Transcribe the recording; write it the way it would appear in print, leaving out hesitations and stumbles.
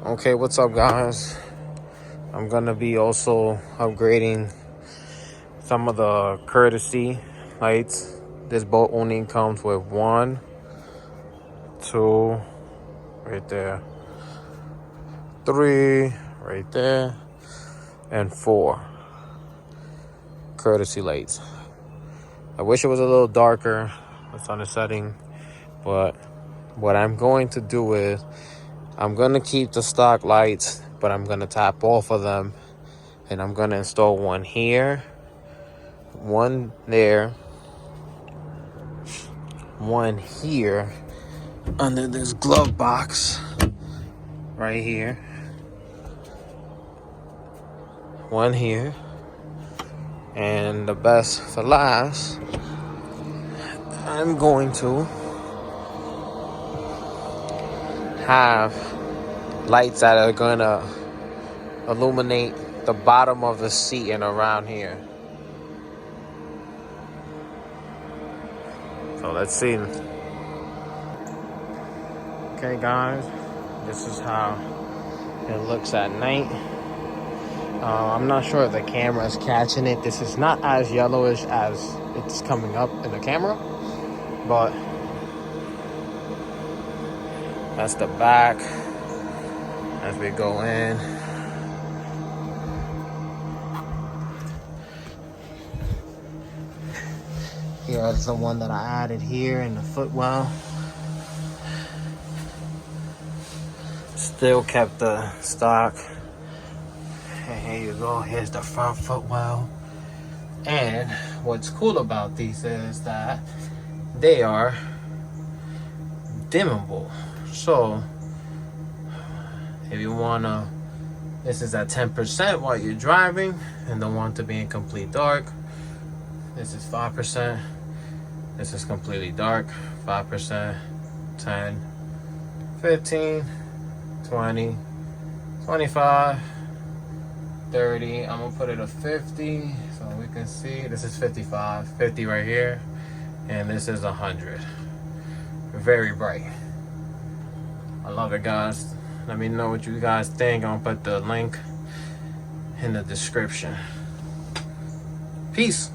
Okay, what's up, guys? I'm gonna be also upgrading some of the courtesy lights. This boat only comes with 1, 2, right there, 3, right there, and 4 courtesy lights. I wish it was a little darker. It's on the setting, but what I'm going to do is I'm gonna keep the stock lights, but I'm gonna tap off of them, and I'm gonna install one here, one there, one here under this glove box right here, one here, and the best for last, I'm going to have lights that are gonna illuminate the bottom of the seat and around here. So let's see. Okay, guys, this is how it looks at night. I'm not sure if the camera is catching it. This is not as yellowish as it's coming up in the camera, but that's the back as we go in. Here's the one that I added here in the footwell. Still kept the stock. And here you go. Here's the front footwell. And what's cool about these is that they are dimmable. So if you wanna, this is at 10% while you're driving and don't want to be in complete dark. This is 5%. This is completely dark. 5%, 10, 15, 20, 25, 30. I'm gonna put it a 50 so we can see. This is 55, 50 right here, and this is 100. Very bright. I love it, guys. Let me know what you guys think. I'm gonna put the link in the description. Peace.